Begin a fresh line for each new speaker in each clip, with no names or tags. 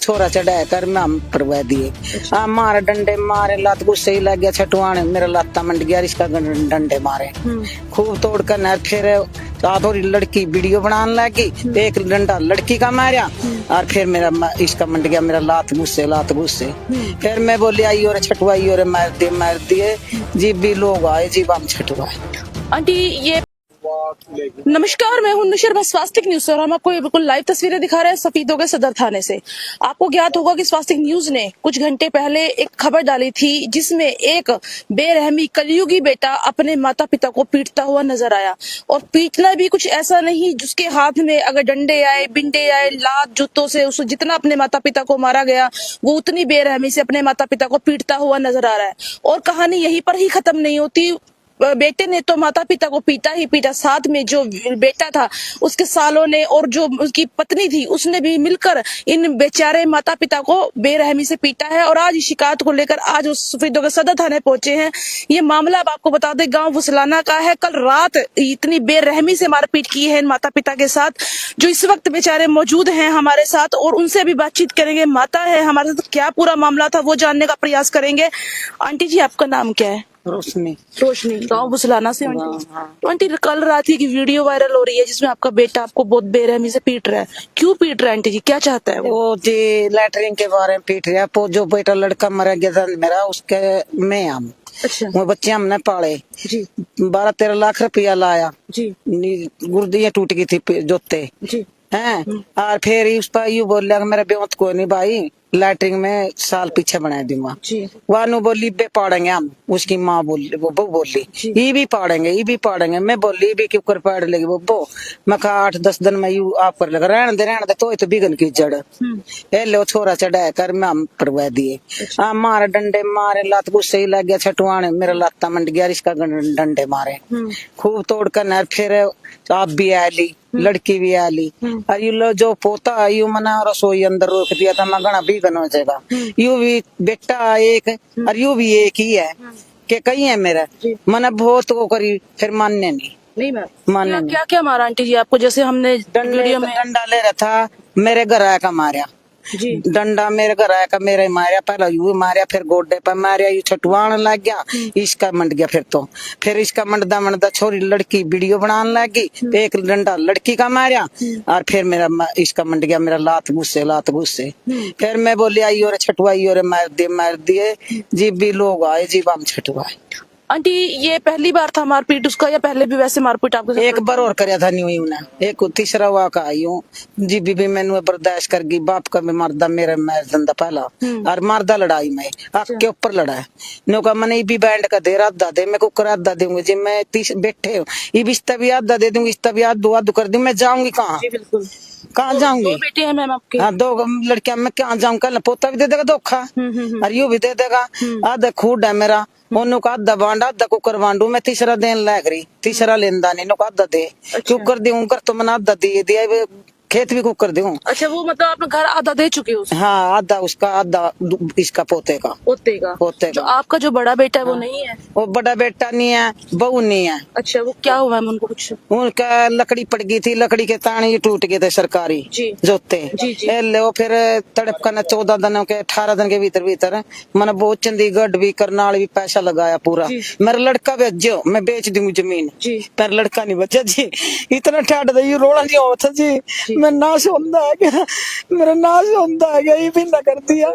छोरा चढ़ाया कर मैं हम परवा दिए। मारे डंडे मारे, लात गुस्से ही लग गया छटवाने, मेरा लाता मंड गया, इसका डंडे मारे खूब तोड़ कर नहर। फिर थोड़ी लड़की वीडियो बनाने लगी, एक डंडा लड़की का मारा और फिर मेरा इसका मंड गया, मेरा लात गुस्से। फिर मैं बोली आई और छटवाई और मार दिए जी भी लोग आए जी हम छटवाए।
आंटी ये नमस्कार, मैं हूं नशर स्वास्थ्य न्यूज से और हम आपको बिल्कुल लाइव तस्वीरें दिखा रहे हैं सफीदों के सदर थाने से। आपको ज्ञात होगा कि स्वास्थ्य न्यूज ने कुछ घंटे पहले एक खबर डाली थी जिसमें एक बेरहमी कलयुगी बेटा अपने माता पिता को पीटता हुआ नजर आया। और पीटना भी कुछ ऐसा नहीं, जिसके हाथ में अगर डंडे आए, बिंडे आए, लात जूतों से उसे जितना अपने माता पिता को मारा गया वो उतनी बेरहमी से अपने माता पिता को पीटता हुआ नजर आ रहा है। और कहानी यहीं पर ही खत्म नहीं होती। बेटे ने तो माता पिता को पीटा ही पीटा, साथ में जो बेटा था उसके सालों ने और जो उसकी पत्नी थी उसने भी मिलकर इन बेचारे माता पिता को बेरहमी से पीटा है। और आज शिकायत को लेकर आज उस सफीदों के सदर थाने पहुंचे हैं। ये मामला अब आपको बता दें गांव वुसलाना का है। कल रात इतनी बेरहमी से मारपीट की है इन माता पिता के साथ, जो इस वक्त बेचारे मौजूद हैं हमारे साथ और उनसे भी बातचीत करेंगे। माता है हमारे साथ, क्या पूरा मामला था वो जानने का प्रयास करेंगे। आंटी जी आपका नाम क्या है?
रोशनी
गांव बुसलाना से। आंटी कल रात की वीडियो वायरल हो रही है जिसमें आपका बेटा आपको बहुत बेरहमी से पीट रहा है, क्यों पीट रहा है आंटी जी, क्या चाहता है
वो जी लैटरिन के बारे में पीट रहा है। जो बेटा लड़का मरा गया था मेरा, उसके में हम
अच्छा
वो बच्चे हमने पाले
जी
12-13 लाख रुपया लाया
जी
गुर्दियाँ टूट गई थी जोते
जी
हैं। और फिर उस पर यू बोल मेरा बेवत कोई नहीं भाई, लैटरिन में साल पीछे बना दूंगा।
जी
वानू बोली बे पाड़ेंगे हम, उसकी माँ बोली वो बोली ये भी पाड़ेंगे। मैं बोली भी क्यों कर पाड़ लेगी वो मैं कहा 8-10 दिन में यू आप कर लगा रहने दे तो बिगन की जड़ ए लो छोरा चढ़ाया कर मैं हम परवा दिए। मारे डंडे मारे, लात गुस्से ही लग गया छटवाने, मेरा लाता मंड गया, इसका डंडे मारे खूब तोड़ कर नहर। फिर आप भी आली, लड़की भी आली और यू लो जो पोता यू मना रसोई अंदर रोक दिया था, मैं गणा भी हो जाएगा। यू भी बेटा एक और यू भी एक ही है कि कहीं है मेरा मना बहुत वो करी, फिर मानने नहीं मानने
क्या क्या मारा आंटी जी आपको? जैसे हमने वीडियो में
डंडा ले रहा था, मेरे घर आया का मारा
जी
डंडा, मेरे घर आया का मेरे मारा, पहला यू मारा फिर गोडे पर मारा, यू छटवाने लग गया, इसका मंड गया। फिर इसका मंडदा छोरी लड़की वीडियो बनाने लगी, एक डंडा लड़की का मारा और फिर मेरा इसका मंड गया, मेरा लात गुस्से। फिर मैं बोली आई और छटवाई और मार दिए जी भी लोग आए जी हम छटवाए।
आंटी ये पहली बार था मारपीट उसका या पहले भी वैसे मारपीट आपके साथ?
एक बार और करया था न्यू ने, एक तीसरा हुआ का आई हूँ जी भी मैंने बर्दाश्त कर गई। बाप का भी मरदा मेरे मैं धंधा पहला और मरदा लड़ाई में आग के ऊपर लड़ा है। नो का मैंने भी बैंड का दे आधा दे, मैं कुकर आधा दूंगी जी, मैं 30 बैठे हूँ ये बिस्ता भी आधा दे दूंगी, इस्ता भी आधो कर दूंगी। मैं जाऊंगी कहाँ?
बिल्कुल
कहाँ जाऊंगी?
2 बेटे हैं मैम आपके?
हाँ 2 लड़कियां, मैं कहाँ जाऊँ? कल पोता भी दे देगा धोखा और यू भी दे देगा। आधा खूड है मेरा, ओनू का आधा बांडा आधा कुकर बांडू, मैं तीसरा देन लग रही, तीसरा लेंदा नहीं नो का आधा दे कुकर दूं कर तो मैंने आधा दे दिया, खेत भी कुकर दूं।
अच्छा वो मतलब आपने घर आधा दे चुके हो?
हाँ आधा उसका आधा इसका पोते का।
जो आपका जो बड़ा बेटा है वो नहीं है?
वो बड़ा बेटा नहीं है, बहू नहीं है।
अच्छा वो क्या हुआ मैम उनको कुछ?
उनका लकड़ी पड़ गई थी, लकड़ी के ताने टूट गए थे सरकारी जोते ले। फिर तड़प कर 14 दिनों के 18 दिन के भीतर मैंने बहुत चंडीगढ़ भी करनाल भी पैसा लगाया पूरा। मेरा लड़का बेचो मैं बेच दूंगी जमीन, पर लड़का नहीं बचा जी। इतना ठाड दे रोड़ा नहीं होता जी, मैं नाश होता है मेरा नाश होता है, ये भी ना कर दिया।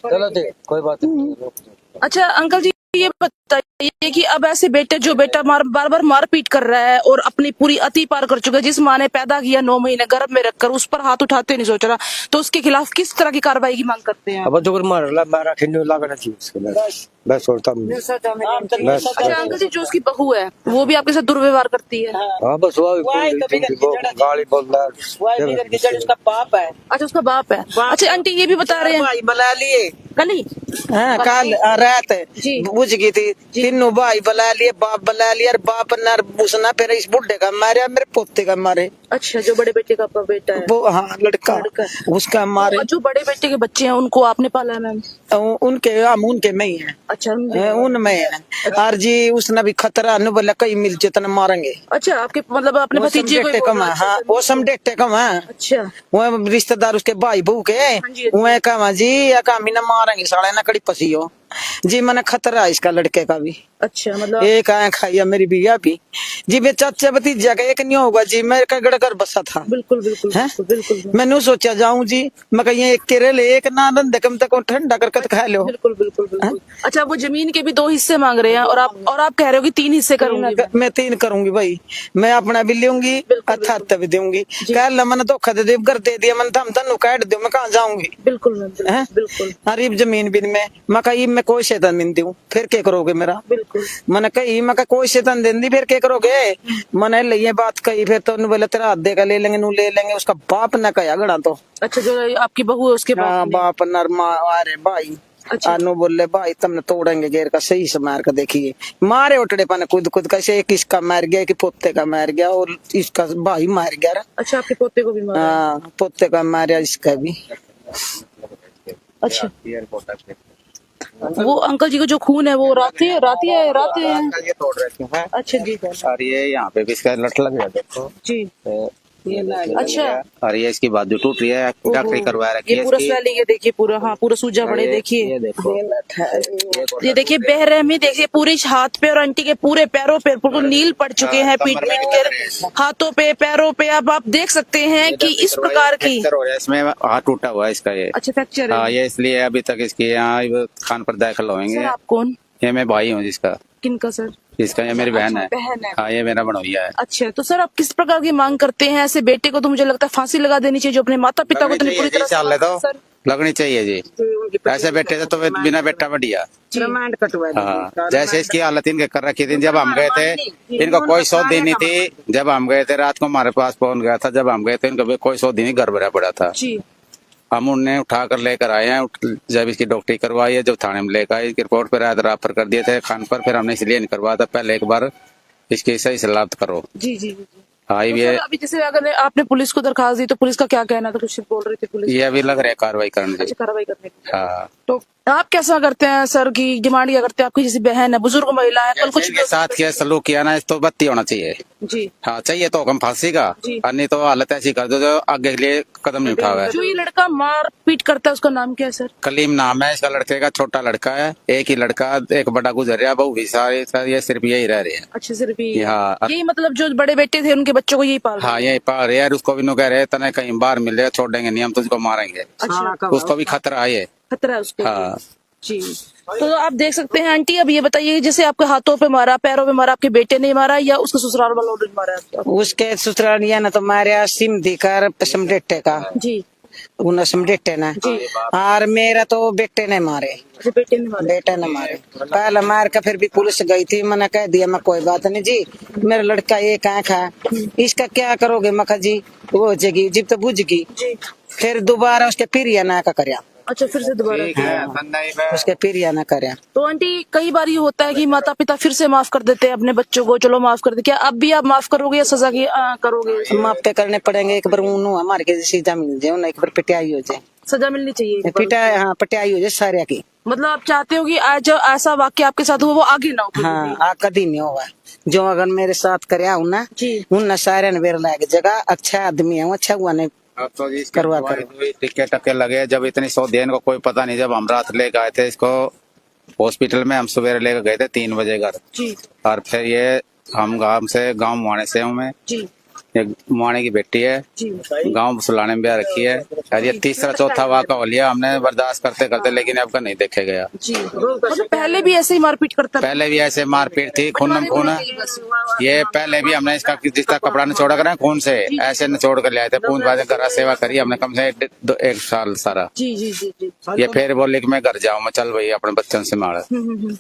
चलो कोई बात नहीं।
अच्छा अंकल जी ये बताइए कि अब ऐसे बेटे जो बेटा बार बार मारपीट कर रहा है और अपनी पूरी अति पार कर चुका है, जिस माँ ने पैदा किया 9 महीने गर्भ में रखकर उस पर हाथ उठाते नहीं सोच रहा, तो उसके खिलाफ किस तरह की कार्रवाई की मांग करते हैं?
अब जो मारा खिन्नू लागना चाहिए उसके बस छोड़ता हूँ।
अच्छा अंकल जी जो उसकी बहू है वो भी आपके साथ दुर्व्यवहार करती है?
हाँ बस गाली बोल रहा
उसका बाप है।
अच्छा उसका बाप है। अच्छा आंटी ये भी बता रहे हैं
बुला लिए
कली
हाँ, कल रात
जी।
बुझ गई थी। तीनों भाई बुला लिए, बाप बुला लिया, और बाप न उसने फिर इस बुढ़े का मारे, मेरे पोते का मारे।
अच्छा, जो बड़े बेटे का बेटा है,
वो हाँ लड़का उसका मारे।
और जो बड़े बेटे के बच्चे हैं उनको आपने पाला है मैम?
उनके हम उनके में ही है।
अच्छा,
उनमें है। और जी उसने भी खतरा न बोला कहीं मिल जितना मारेंगे।
अच्छा, आपके मतलब अपने
वो
भतीजे को ही
समझेटे
बोल
कम
रहे
है,
हैं?
हाँ वो समझेटे कम है।
अच्छा,
वो रिश्तेदार उसके भाई बहू के
जी,
वो कहा जी या काम ही ना मारेंगे साले ना कड़ी पसी हो जी। मैंने खतरा है इसका लड़के का भी।
अच्छा, मतलब
एक आया खाइया मेरी बिया भी जी। वे चाचा भतीजा का एक नहीं होगा जी। मैं का गड़कर बसा था।
बिल्कुल बिल्कुल
हैं?
बिल्कुल बिल्कुल
मैंने सोचा जाऊं जी, मैं कहीं एक केरे ले एक ना धंधे कम तक ठंडा करके तो खा लो।
बिल्कुल बिल्कुल बिल्कुल। अच्छा, वो जमीन के भी 2 हिस्से मांग रहे हैं, और आप कह रहे हो कि 3 हिस्से करूंगी मैं।
मैं 3 करूंगी भाई। मैं अपना भी लूंगी, अथा भी दूंगी। कह मैंने धोखा दे दिया, घर दे दिया मैंने, हम तनु काट दो, मैं कहाँ जाऊंगी।
बिल्कुल मैम,
हैं?
बिल्कुल
अरे जमीन भी मैं कही मैं कोई शैतान नहीं दूं, फिर क्या करोगे मेरा।
बिल्कुल।
मैंने कही मैं कोई शैतान दे दी, फिर क्या करोगे। मैंने लिए बात कही, फिर तो बोले तेरा हाथ देगा ले लेंगे, नू ले लेंगे। उसका बाप न कहा गड़ा तो।
अच्छा, जो आपकी बहू है उसके
हाँ
बाद में?
बाप नरमा। अरे भाई
अच्छा।
आनू बोले भाई तुमने तोड़ेंगे गेर का सही से मार कर देखिए। मारे उठड़े पाने खुद कैसे, एक इसका मार गया, एक पोते का मार गया, और इसका भाई मार गया।
अच्छा, आपके पोते को भी मारा है?
हाँ पोते का मारा, इसका भी।
अच्छा, वो अंकल जी का जो खून है वो राती है?
ये तोड़ रहे थे।
अच्छा जी,
और ये यहाँ पे भी इसका लट लग गया देखो।
जी।
ये
अच्छा,
और ये इसकी बाजू टूट रही है, डॉक्टरी करवा रखी
ये
है
पूरा
इसकी।
स्वेलिंग है, देखिए पूरा, हाँ पूरा सूजा पड़े, देखिए
ये देखो
ये देखिए बेरहमी, देखिए पूरे हाथ पे, और आंटी के पूरे पैरों पे बिल्कुल नील पड़ चुके हैं, पीट पीट कर हाथों पे पैरों पे। अब आप देख सकते हैं कि इस प्रकार की।
फ्रैक्चर हो रहा है इसमें, हाथ टूटा हुआ है इसका ये।
अच्छा, फ्रैक्चर है।
हाँ ये इसलिए अभी तक इसकी यहाँ खान पर दाखिल
सर
होंगे।
आप कौन?
ये मैं भाई हूँ जिसका,
किनका सर?
जिसका ये मेरी बहन है।
बहन है।
हाँ ये मेरा बनोइया है।
अच्छा, तो सर आप किस प्रकार की मांग करते हैं? ऐसे बेटे को तो मुझे लगता है फांसी लगा देनी चाहिए, जो अपने माता पिता को इतनी पूरी तरह से
चाल
मारा
तो
सर।
लगनी चाहिए जी। ऐसे बेटे से तो बिना बेटा बढ़िया।
रिमांड कटवा
हाँ जैसे इसकी हालत इनके कर रखी थी, जब हम गए थे इनको कोई सौध दी नहीं थी। जब हम गए थे रात को हमारे पास फोन गया था, जब हम गए थे इनको भी कोई सौध नहीं, घर भरा पड़ा था।
जी।
हम उन्हें उठा कर लेकर आए हैं। जब इसकी डॉक्टरी करवाई है, जब थाने में लेकर आए, इसकी रिपोर्ट पर आया रेफर कर दिए थे खान पर। फिर हमने इसलिए नहीं करवाया था, पहले एक बार इसकी सही सलामत करो।
जी जी जी।
हाँ
तो
ये
सर अभी जैसे अगर आपने पुलिस को दरखास्त दी, तो पुलिस का क्या कहना था? कुछ बोल रही थी पुलिस?
ये अभी लग रहा है कार्रवाई करने की।
अच्छा, कार्रवाई करने की।
हाँ
तो आप कैसा करते हैं सर की डिमांड क्या करते हैं? आपकी जैसी बहन है, बुजुर्ग महिला है, कल कुछ
के साथ किया सलूक किया ना, इस तो बत्ती होना चाहिए।
जी।
हाँ चाहिए तो हुक्म फांसी का,
जी।
और नहीं तो हालत ऐसी कर दो जो आगे के लिए कदम नहीं उठावे।
जो ये लड़का मार पीट करता है उसका नाम क्या है सर?
कलीम नाम है इसका लड़के का, छोटा लड़का है। एक ही लड़का, एक बड़ा गुजर रहा, बहु भी सारे ये सिर्फ यही रह रहे हैं।
अच्छा, सिर्फ
हाँ
यही मतलब जो बड़े बेटे थे उनके बच्चों को यही पाल रहे हैं?
हाँ यही पा रहे हैं। उसको भी नु कह रहे तने कहीं बाहर मिले छोड़ेंगे नहीं, हम तुझको मारेंगे।
अच्छा,
उसको भी खतरा है ये।
खतरा है उसको?
हाँ
जी। तो आप देख सकते हैं आंटी, अब ये बताइए, जैसे आपके हाथों पे मारा, पैरों पे मारा, आपके बेटे ने मारा या उसके ससुराल वालों ने मारा आपको?
उसके ससुरालिया ने तो मारे सिम दिकर समझेटे का,
जी।
उन्हें समझेटे ने। और मेरा तो बेटे ने मारे।
अच्छा, बेटे ने मारा?
बेटे ने मारे पहले मार के, फिर भी पुलिस गई थी। मैंने कह दिया मैं कोई बात नहीं जी, मेरा लड़का एक आंख है, इसका क्या करोगे। मखा जी वो हो जाएगी जिब तो बुझ गई।
जी।
फिर दोबारा उसके पिरिया ना का करया।
अच्छा, फिर से दोबारा?
उसके पिरिया ना करया।
तो आंटी कई बार ये होता है कि माता पिता फिर से माफ कर देते हैं अपने बच्चों को, चलो माफ कर दे, क्या अब भी आप माफ करोगे या सजा की करोगे?
माफ पे करने पड़ेंगे। एक बार ऊनो हमारे के सीधा मिल जाए ना, एक बार पिटाई हो जाए।
सजा मिलनी चाहिए?
पिटाई हाँ पिटाई हो जाए सारे की।
मतलब आप चाहते हो कि आज जो ऐसा वाक्य आपके साथ हुआ वो आगे ना हो?
हाँ आ कभी नहीं होगा। जो अगर मेरे साथ करया हूँ ना,
जी।
उन सारे ने लायक जगह अच्छा आदमी है, अच्छा हुआ नहीं
तो जी
करवा
टिक्के टक्के लगे। जब इतनी सौदे इनको कोई पता नहीं। जब हम रात लेकर आए थे इसको हॉस्पिटल में, हम सवेरे लेकर गए थे 3 बजे घर।
जी।
और फिर ये हम गांव मुहाने से हूँ मैं।
जी।
एक मुहाने की बेटी है,
जी।
गांव सुलाने में ब्याह रखी है। और ये तीसरा चौथा वाक़ा हो लिया हमने बर्दाश्त करते करते, लेकिन अब का नहीं देखे गया।
जी। मतलब पहले भी ऐसे ही मारपीट करता था?
पहले भी ऐसे मारपीट थी, खून खून। ये पहले भी हमने इसका जिसका कपड़ा निचोड़ा कर खून से ऐसे निचोड़ कर ले आए थे। पूंछ बाज कर सेवा करी हमने कम से 1 साल सारा।
जी जी जी जी।
ये फिर बोले कि मैं घर जाऊँ, मैं चल भाई अपने बच्चों से मार।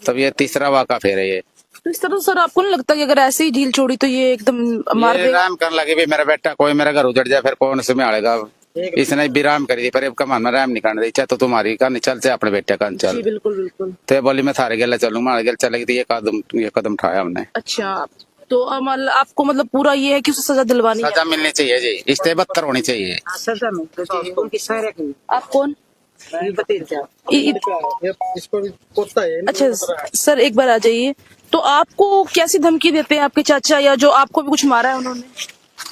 तब ये तीसरा वाक़ा फिर है ये।
तो इस तरह सर आपको नहीं लगता कि अगर ऐसे ही ढील छोड़ी तो ये एकदम मार
ये
देगा?
राम करने लगे भी मेरा बेटा, कोई मेरा घर उजड़ जाए फिर कौन से में आड़ेगा। इसने विराम करी थी पर अब कमान में राम नहीं करने दी चाहे तो तुम्हारी का नहीं चल से अपने बेटे का चल।
बिल्कुल बिल्कुल।
तो बोली मैं थारे गेला चलूंगा, हमारे गेल चलेगी तो ये कदम उठाया हमने।
अच्छा, तो मतलब आपको मतलब पूरा ये है कि उसे सजा दिलवानी है।
सजा मिलनी चाहिए जी, इससे बदतर होनी चाहिए।
सजा मिलती चाहिए उनकी सारे की।
आप कौन?
ये भतीजा
इसको भी पोता है।
अच्छा सर, एक बार आ जाइए। तो आपको कैसी धमकी देते हैं आपके चाचा, या जो आपको भी कुछ मारा है उन्होंने?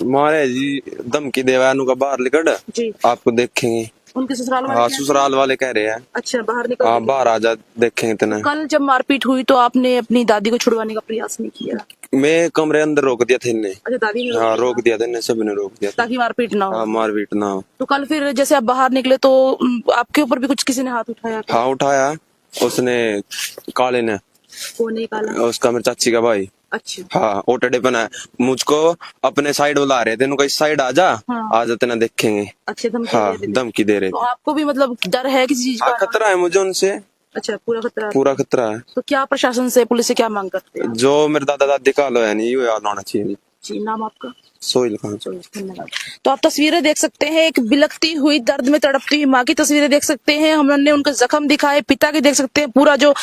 मारे जी, धमकी देवानु का बाहर निकल,
जी,
आपको देखेंगे।
उनके ससुराल वाले
हाँ,
क्या?
ससुराल वाले कह रहे हैं।
अच्छा, बाहर निकल
हाँ,
गए।
बाहर आ जा, देखेंगे तेने।
कल जब मारपीट हुई तो आपने अपनी दादी को छुड़वाने का प्रयास नहीं किया?
मैं कमरे अंदर रोक दिया था इनने।
अच्छा, दादी ने
हाँ, रोक दिया था इनने, सभी ने रोक दिया था।
ताकि मारपीट ना हो।
हाँ, मारपीट ना हो।
तो कल फिर जैसे आप बाहर निकले तो आपके ऊपर भी कुछ किसी ने हाथ उठाया क्या?
हाँ, उठाया उसने, काले ने,
कौन निकाला?
उसका मेरी चाची का भाई।
अच्छा,
हाँ, ओटड़े बना मुझको अपने साइड बुला रहे थे, उनको इस साइड आ जा।
हाँ।
आ जाते ना, देखेंगे।
अच्छे धमकी
हाँ,
दे रहे थे।
धमकी दे रहे
तो
थे।
आपको भी मतलब डर है किसी चीज
हाँ,
का?
खतरा है मुझे उनसे,
अच्छा, पूरा खतरा है।
पूरा खतरा है।
तो क्या प्रशासन से, पुलिस से क्या मांग करते हैं?
जो मेरे दादा दादी का लो है नहीं, ये याद होना चाहिए।
जी, नाम आपका?
सोहिल खान।
धन्यवाद। तो आप तस्वीरें देख सकते हैं, एक बिलखती हुई, दर्द में तड़पती हुई माँ की तस्वीरें देख सकते हैं। हमने उनके जख्म दिखाए, पिता के देख सकते हैं। पूरा जो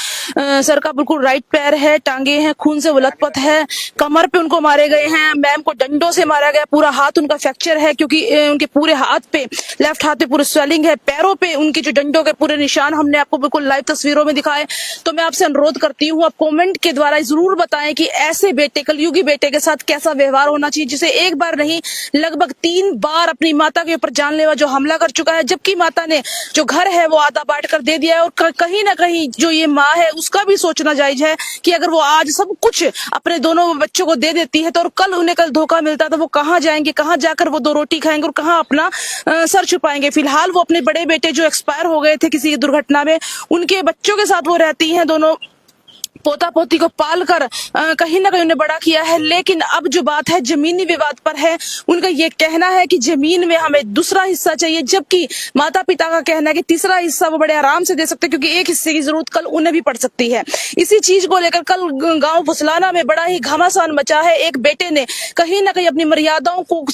सर का बिल्कुल राइट पैर है, टांगे हैं, खून से वो लथपथ है। कमर पे उनको मारे गए हैं, मैम को डंडों से मारा गया। पूरा हाथ उनका फ्रैक्चर है, क्योंकि उनके पूरे हाथ पे, लेफ्ट हाथ पे पूरे स्वेलिंग है। पैरों पे उनकी जो डंडों के पूरे निशान हमने आपको बिल्कुल लाइव तस्वीरों में दिखाए। तो मैं आपसे अनुरोध करती हूँ, आप कॉमेंट के द्वारा जरूर बताएं कि ऐसे बेटे, कलयुगी बेटे के साथ कैसा व्यवहार होना चाहिए, जिसे एक बार नहीं लगभग 3 बार अपनी माता के ऊपर जानलेवा जो हमला कर चुका है, जबकि माता ने जो घर है वो आधा बांट कर दे दिया है। और कहीं ना कहीं जो ये माँ है उसका भी सोचना जायज है कि अगर वो आज सब कुछ अपने दोनों बच्चों को दे देती है तो और उन्हें कल धोखा मिलता तो वो कहाँ जाएंगे, कहाँ जाकर वो 2 रोटी खाएंगे और कहाँ अपना सर छुपाएंगे। फिलहाल वो अपने बड़े बेटे जो एक्सपायर हो गए थे किसी दुर्घटना में, उनके बच्चों के साथ वो रहती हैं। दोनों पोता पोती को पाल कर कहीं ना कहीं उन्हें बड़ा किया है। लेकिन अब जो बात है जमीनी विवाद पर है। उनका ये कहना है कि जमीन में हमें दूसरा हिस्सा चाहिए, जबकि माता पिता का कहना है कि तीसरा हिस्सा वो बड़े आराम से दे सकते हैं, क्योंकि एक हिस्से की जरूरत कल उन्हें भी पड़ सकती है। इसी चीज को लेकर कल गांव फुसलाना में बड़ा ही घमासान मचा है। एक बेटे ने कहीं ना कहीं अपनी मर्यादाओं को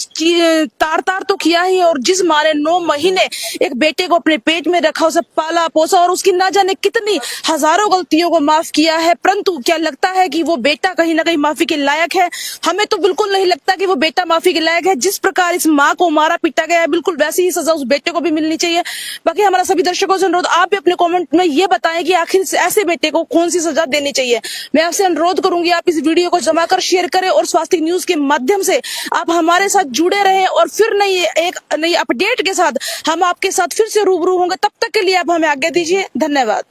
तार तार तो किया ही, और जिस माँ ने 9 महीने एक बेटे को अपने पेट में रखा, उसे पाला पोसा और उसकी ना जाने कितनी हजारों गलतियों को माफ किया है, परंतु क्या लगता है कि वो बेटा कहीं ना कहीं माफी के लायक है? हमें तो बिल्कुल नहीं लगता कि वो बेटा माफी के लायक है। जिस प्रकार इस माँ को मारा पीटा गया है, बिल्कुल वैसी ही सजा उस बेटे को भी मिलनी चाहिए। बाकी हमारा सभी दर्शकों से अनुरोध, आप भी अपने कमेंट में ये बताएं कि आखिर ऐसे बेटे को कौन सी सजा देनी चाहिए। मैं आपसे अनुरोध करूंगी, आप इस वीडियो को जमा कर शेयर करें और स्वास्थ्य न्यूज के माध्यम से आप हमारे साथ जुड़े रहें, और फिर एक नई अपडेट के साथ हम आपके साथ फिर से रूबरू होंगे। तब तक के लिए आप हमें आज्ञा दीजिए। धन्यवाद।